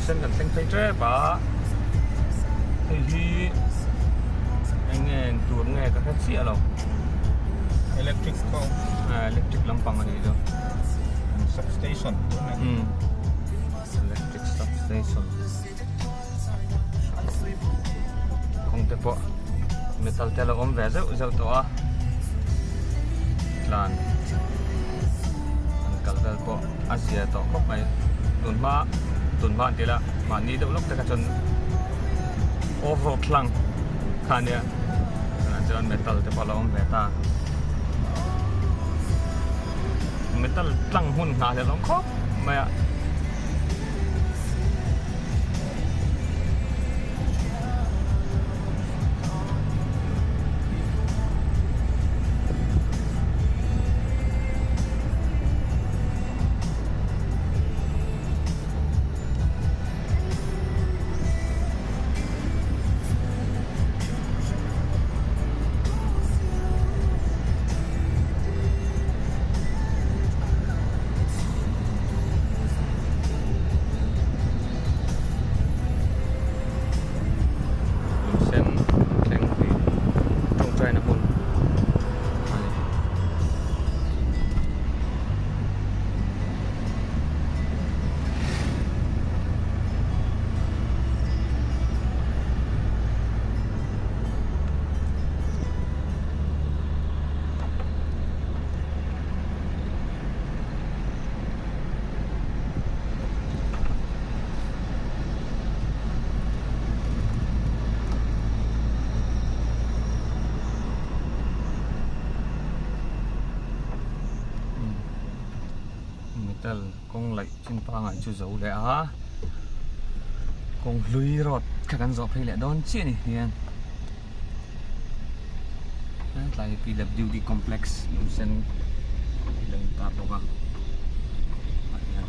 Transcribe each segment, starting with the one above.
sen kan teng teng tre ba hi nghe tur nghe ka khat sia lo electric ko electric lampang ani do substation electric substation kong te po metal telo om ve zau to a tlan an kal vel po asia to khop mai tun ma tila ma ni do lok ta ka chon overall klang khania John metal te pala om beta metal tlang hun na le long khop maya kong lại trên pa ngài chú dấu lẽ kong lưới rọt các anh dọc hay lẽ đón chia này thì anh lại PWD complex yung sen ilang tapo ka ayan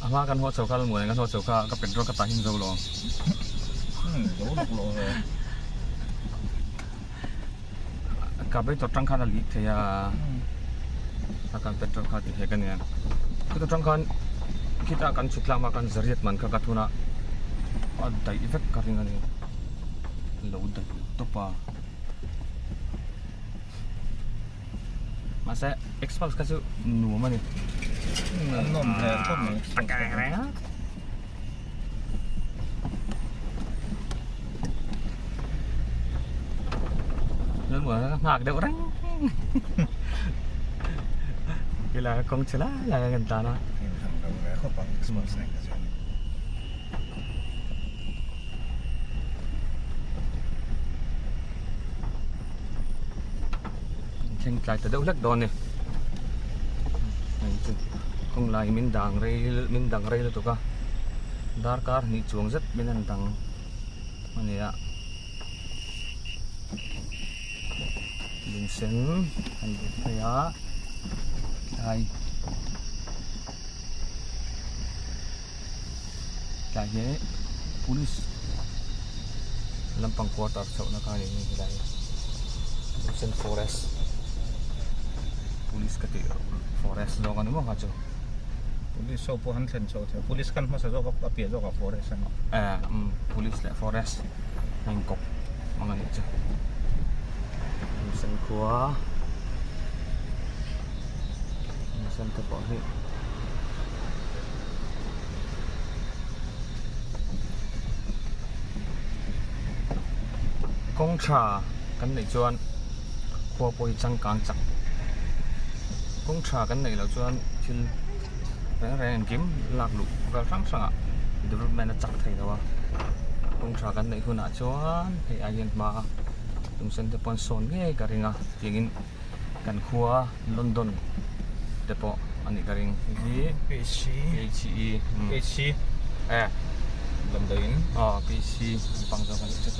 ama kan hot sokal mo kan hot soka ka pedro ka tahin zo lo ka be to tang khan ali thaya akan pedro ka ti hegan ya to tang khan kita akan sukla makan zariat man ka kathuna adai effect ka ringa ni lo da to pa masa expulse ka su nu man ni nom le tom keren nên mà ngạc đậu răng thì là con chả là người ta nó trên lại từ đâu lắc đòn này kung lai mindang ray lo to ka dar kar ni chuang zat minan dang ania Vincent an ya ai kaya pulis lampang quarter so na kani ni dai Vincent Forest pulis kati forest do kan mo ka cho Police so po hansen so the police kan masa zo ka pia zo ka forest ano police le forest ng kok mga nito sen kuah sen te po hi kong cha kan nei chuan khua poi chang kang chak kong cha kan nei lo chuan thil rèn kiếm lạc lục và sáng sáng ạ development chắc thầy đâu kung tra kan nei huna chuan hei a hian hma lung sen te pon son nge ka ringa tingin kan khua London te pawh ani ka ring hi PC HE HC eh London PC pang zo kan chu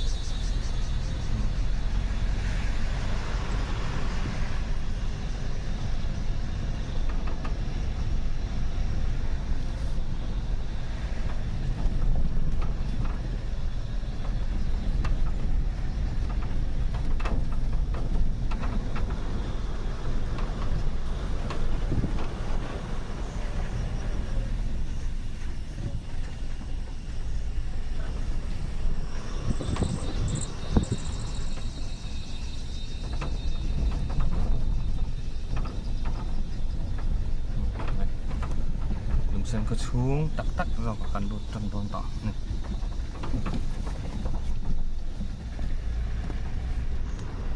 sen ko chung tak tak ro kan lut tan don ta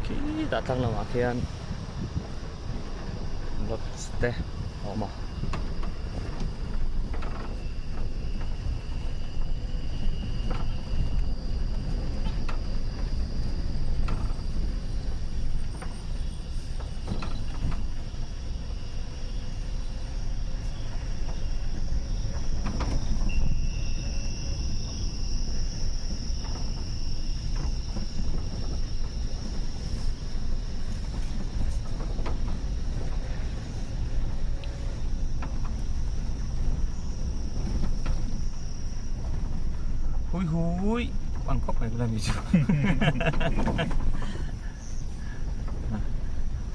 ki ta tang la ma khian lot ste oma hui hui Bangkok này cũng làm gì chứ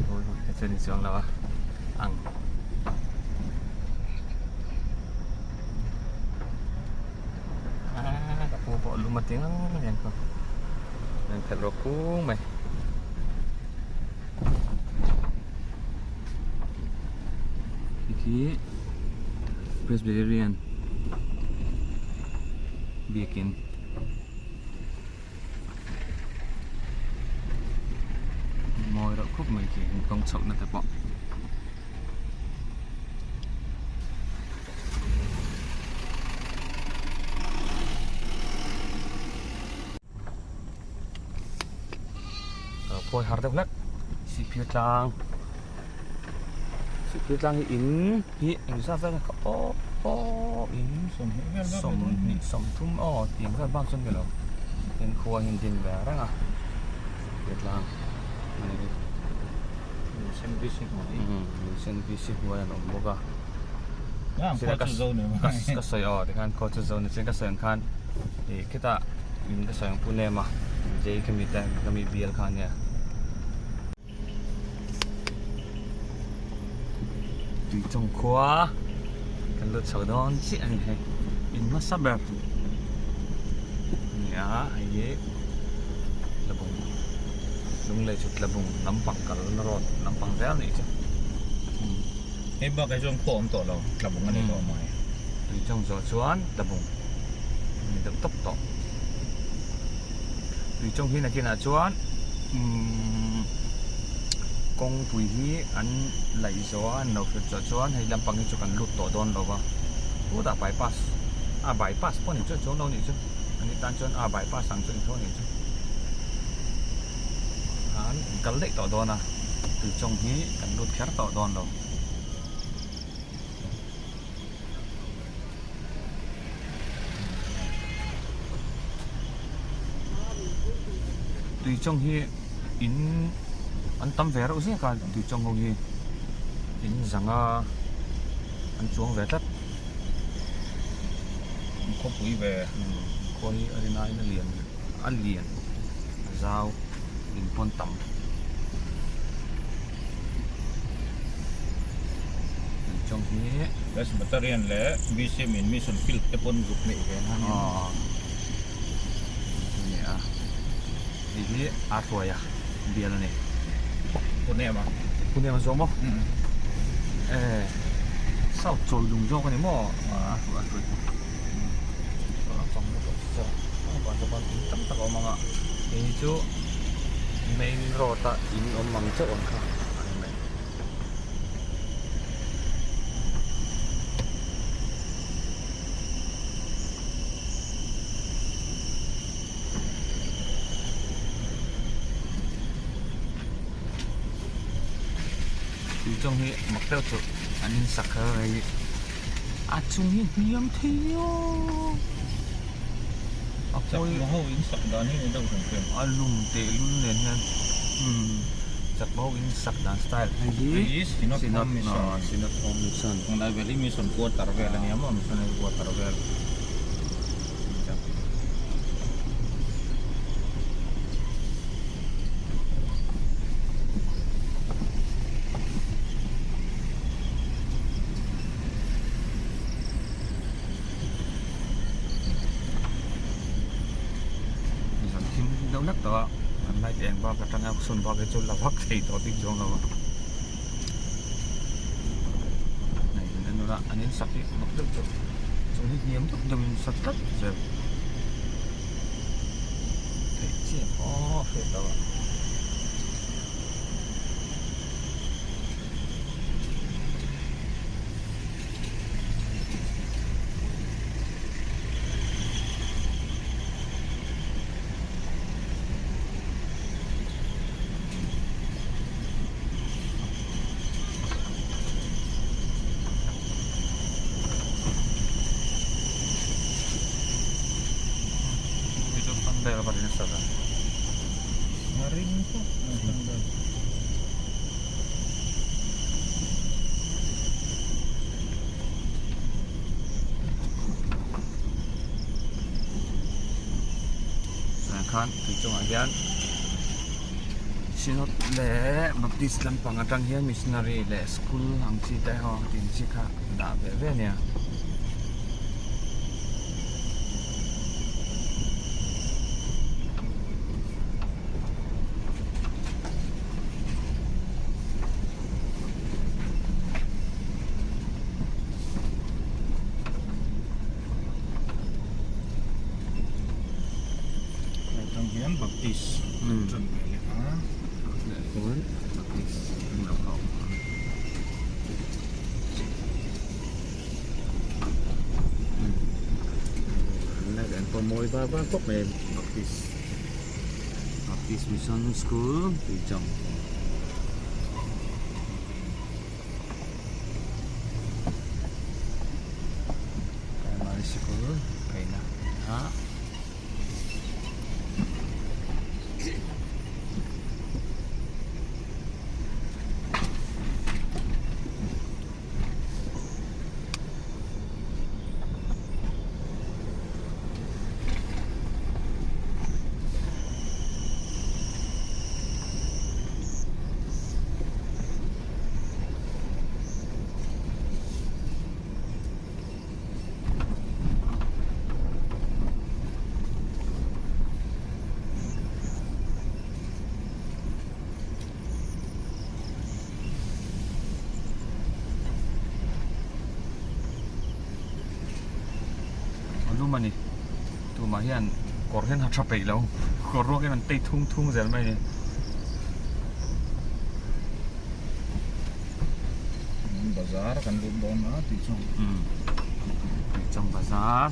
hui hui cái chân đi xuống là ăn tak mau bawa lu mati yang kau yang terroku mày iki Presbyterian bikin mồi đậu khúc mình chỉ công sậu nó tập bọ phôi hạt đâu lắc xịt phiêu trang in hi anh sao ra in som thum tiếng rất vang xuân cái nào tiếng khua hình tin về đó à Việt Nam sen visi hoa nó mua cả có zone nữa cái sợi thì kan có zone thì cái sợi kan thì kita in cái sợi Pune mà jadi kami biar kan ya di trong khóa kan lut sau đó chị anh hay in mất sắp đẹp ya ye labung lung lay chut labung nampang kal narot nampang real ni chứ cái bao cái zone phổ tổ lo labung anh tổ mai di trong gió chuan labung ni được tốc tốc di trong hi na kia na chuan công bùi hi anh lấy gió anh nấu phật gió chuan hay làm bằng cái chỗ cần lụt tổ đòn đâu vào cố đã bypass bypass pun itu chỗ đâu ni chứ anh tan chuan bypass sang chỗ thôi ni chứ anh cần lấy tổ đòn à từ trong hi cần lụt khác tổ đòn đâu từ trong hi in anh tâm vé đâu chứ cả từ trong ngôi hi in rằng anh chuông vé tất không quý về coi arena nó liền ăn liền dao in pon tầm trong hi cái material lẽ visi min mission field cái pon group này cái nó ya ini aku ya biar nih Pune mà punya mas Romo sao trồi lùng do cái này mò aku trong nó còn cho con tắm tao mà ngạ ini chú main rota ini omang cok angka chung hi mặc tao chu anin sakai chung hi hiam theo Apoi mo ho in sak da ni đâu thằng quyền. alum te lun nen han chak mau in sak dan style hai hi Is sinot mission. sinot home mission Kung na veli mission ko tarvel ni amo mission ko tarvel. đâu nắc đó anh lại đèn bao cái trang áo xuân bao cái chỗ là vắt thì đó tiếng trong đâu này nên nó là anh ấy sắp đi mặc được chỗ trong hết nhiễm thức đâm sắp tất rồi thấy chưa phải đâu đây là pada nasa kan Ngaring ko. kan thì trong hian sinot le baptist lampang atang hian missionary le school ang chi tai ho tin chi kha da ve ve nia Baptis. Trần về lệ hả? cuốn baptist đọc học này đến có môi ba quốc mềm baptist mission school từ trong primary school cái nào đó mà nè tụi mà hiện có hiện hạt sập lâu có rồi cái mình tây thung thung rồi mày Bazar kan lu don ti trong bazar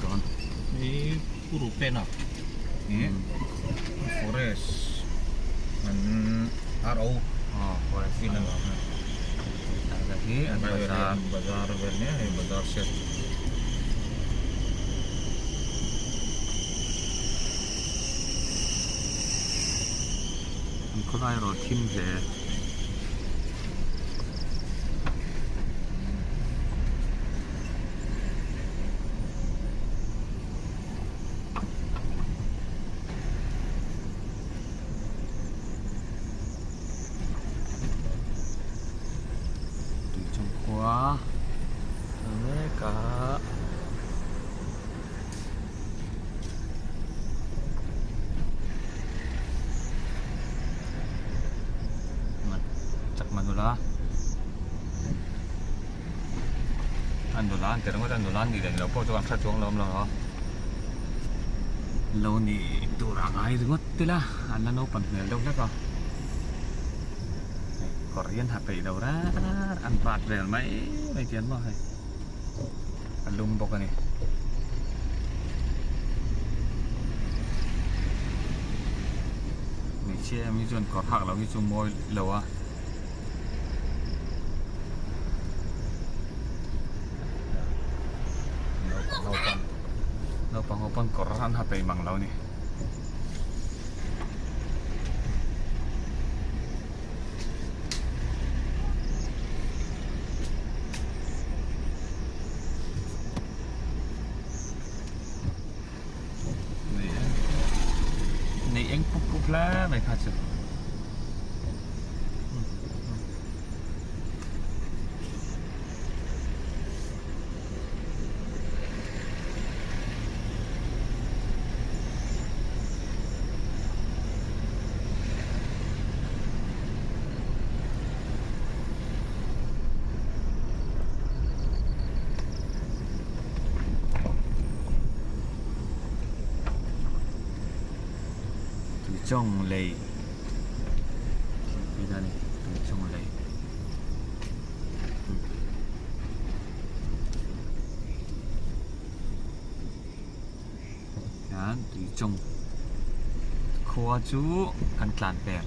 don ni puro pena ni forest and RO forest ini lagi bazar velnya bazar set có ai rồi thêm về từ trong khóa cả Manula Andolanแต่ว่าAndolanนี่เดี๋ยวพอจะวางชัดช่วงลมแล้วเหรอเรานี่ตัวร่างไอ้ถึงว่าติละอันนั้นเราปั่นเหนื่อยแล้วแล้วก็ก็เรียนหัดไปเดี๋ยวนะอันบาดเรียนไหมไม่เรียนบ่ให้อันลุงบอกกันนี่มีเชี่ยมีจนกอดหักแล้วมีจุ่มมวยแล้ววะ เราปังเอาปนกรานหาไปมังเรานี่นี่เองปุ๊บแล้วไม่ขาดจุดtrong lầy bây giờ này trong lầy đó trong khoa chú căn clan bè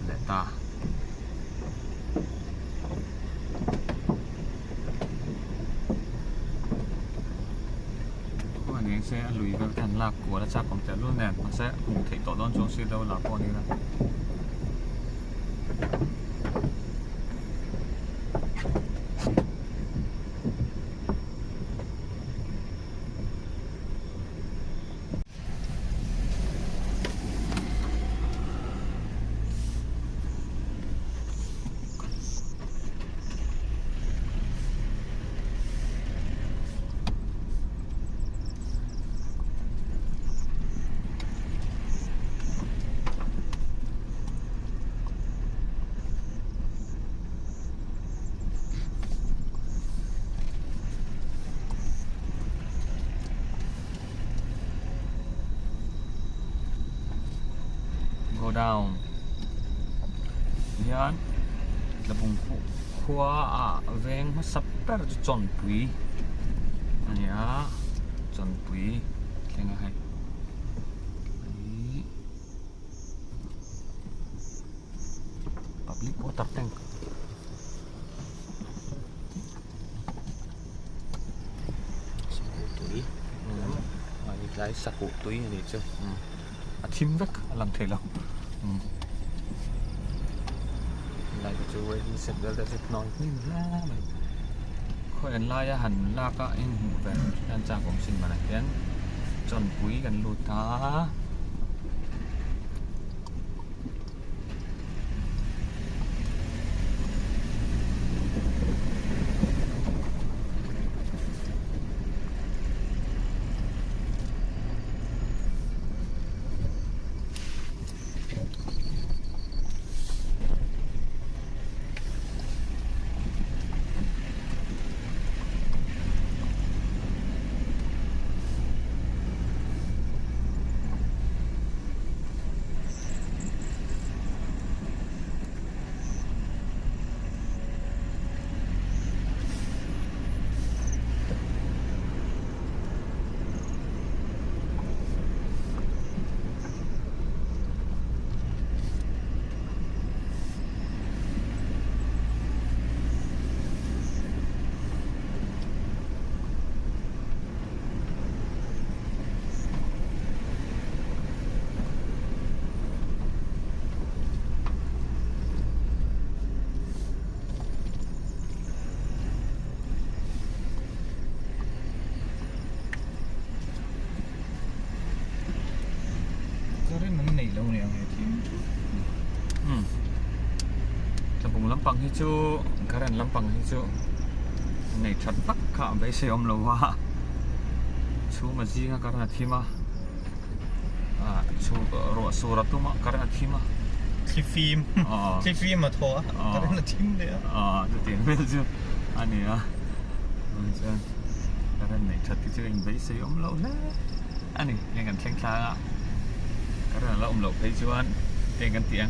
để ta sẽ lùi vào thành lạc của đã chặt còn chạy luôn nè nó sẽ cùng thể tỏ đón xuống xe đâu là con đi ra down yan labung khua veng ma sapper chon pui ania chon pui thenga hai public water tank saku tui ani lai saku tui ani chu thim vek làm thể lòng lại cái chú ấy đi sạch ra để nói như là mày khơi anh lai hẳn la cả anh về anh cha cũng xin mà này tiếng tròn quý gần lụt thá Lampang hijau, karen lampang hijau. Này thật vắc cả với xe ôm lâu ha. Chú mà gì nga karena thima. Chú ruột surat tu mak karena thima. Clip film mà thôi. Karena thim đấy. Itu tiền về chứ. Anh à. Karen này thật cái chuyện với xe ôm lâu đấy. Anh này yang kan keng klang. Karena lah ôm lâu với chú anh. Tiền kan tiền.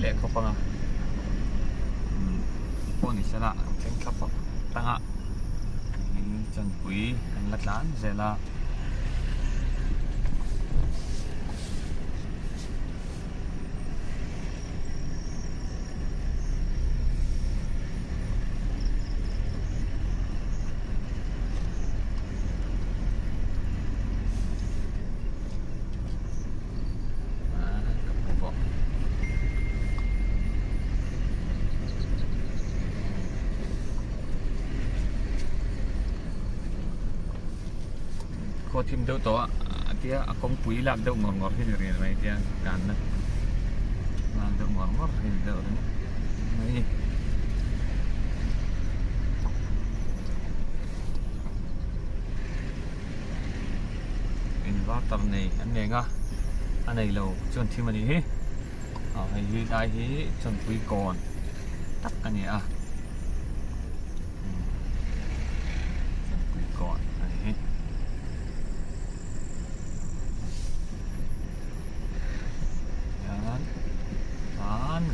Lek kau pernah, pun ni sana, keng kapok tengah, ini jangan pui, kan latlan, zela. kho thim deuh to tia akong pui lak deuh ngor ngor hi ri mai tia kan na lak deuh ngor ngor hi deuh na mai inverter này anh nghe nga anh này lâu chọn thim anh hi hay hi ai hi chọn pui còn tắt anh nhỉ chọn pui còn anh hi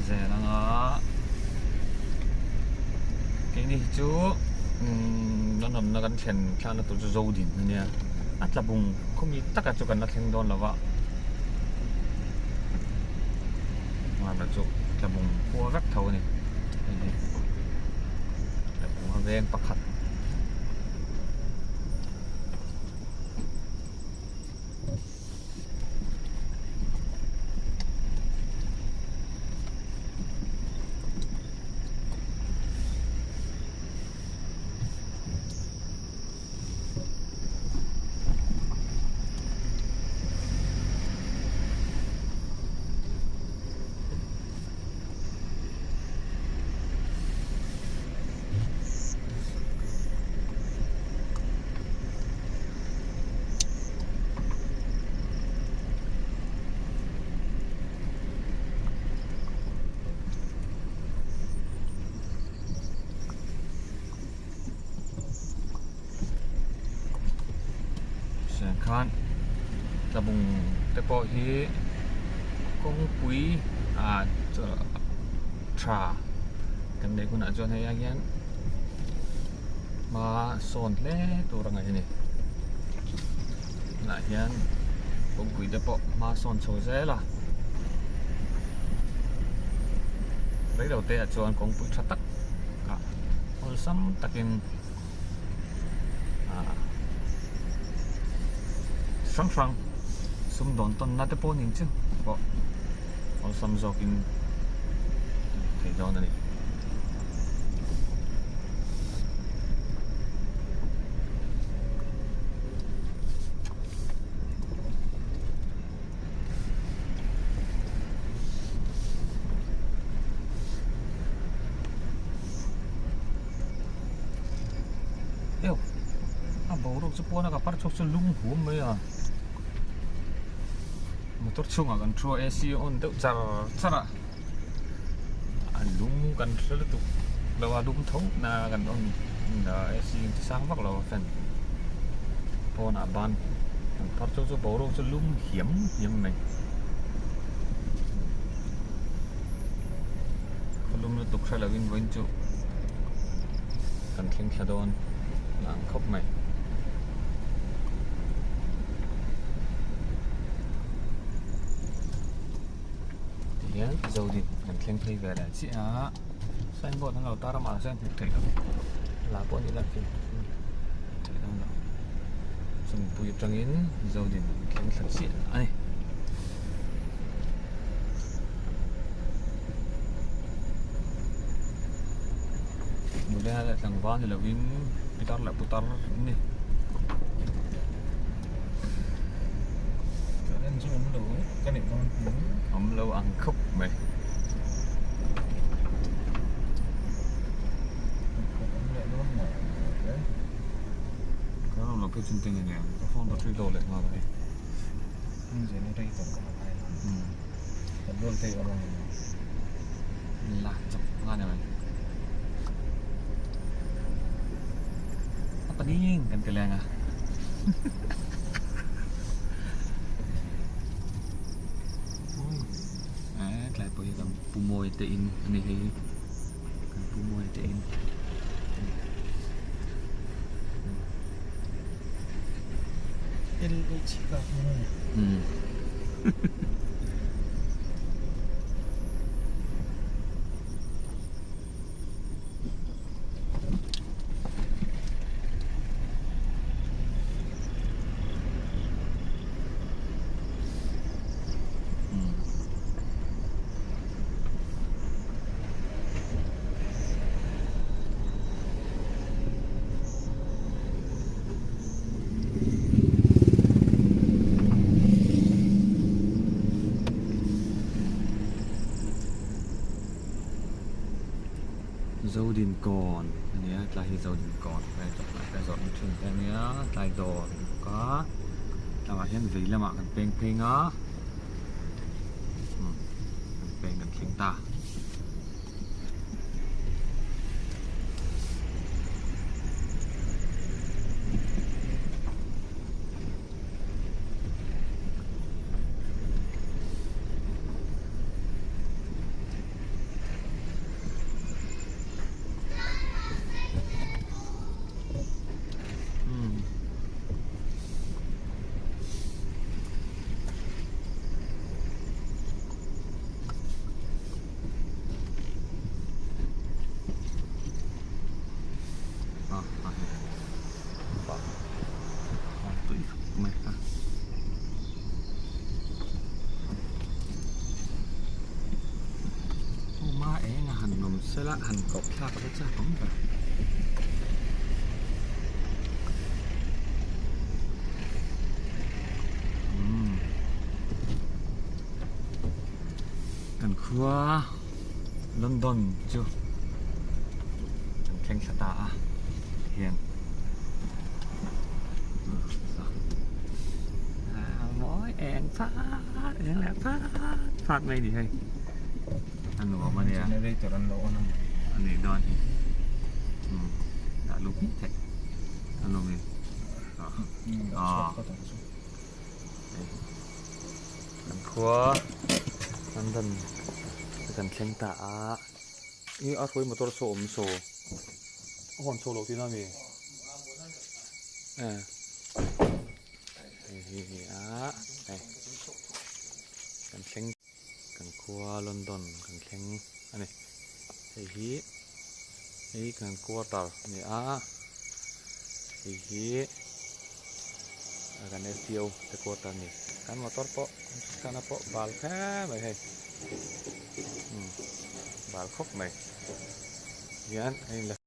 dễ là ngã cái này chú nó nằm nó gắn chèn khá là tụi dâu đỉnh nha ắt là bùng không biết tất cả chỗ gần là thành đòn là vậy mà là chỗ là bùng cua vắt thầu này là bùng về bạc hạt khan là bùng tế bộ hi công quý cho trà cái này cũng đã cho thấy anh em mà son lẽ tôi rằng này là hiện công quý tế bộ mà son sôi dễ là lấy đầu tiên là cho anh công quý chặt tắc cả hồi xăm takin sang sum don ton na te po nin chu bo on sam zokin thei don ani eo bầu rục chu po na ka par chok chu lung hum mai motor chung akan throw AC on deuh chara lung kan thla tu lawa lung thau na kan on da AC ti sang vak lo fan pon a ban kan par chu chu boro chu lung hiểm mai lung nu tuk thla win win chu kan thleng thladon lang khop mai dầu đi mình khen thay về là chị xanh bộ thằng nào ta làm ăn xanh thì thấy đâu là bộ như là kia thấy đâu nào xong bùi trăng yến dầu đi khen thật chị này một đây là thằng van thì là vin putar lại putar ini kalian zoom dulu kan itu om lâu ăn khúc mày có là cái chân tinh này có phong độ truy đồ lại mà vậy giờ nó đây còn có hai còn luôn thấy ở đây là chọc ngon này apa dingin kan kalian lại bây giờ pumoi tein ini hi pumoi tein ini cika ya tlahi zo din kon kai to kai zo min thin te nia tlai don ka tawa hian veilama kan peng penga kan peng kan thing ta sela han kok thak ka cha kom ba kan khua London chu kan thleng sata a hian mỗi em phát em là phát mấy đi hay anh ngồi mà nè generator an lo on anh này đòn thì đã lúc hết thảy anh ngồi anh khua anh đần cần khen tạ ini ở khối motor số số hòn số lộc thì nào mi đây cần khen cần khua London cần khen anh này thì cần khua tàu này thì kan STO te kota ni kan motor po kana po bal kha mai hai bal khóc này yan anh là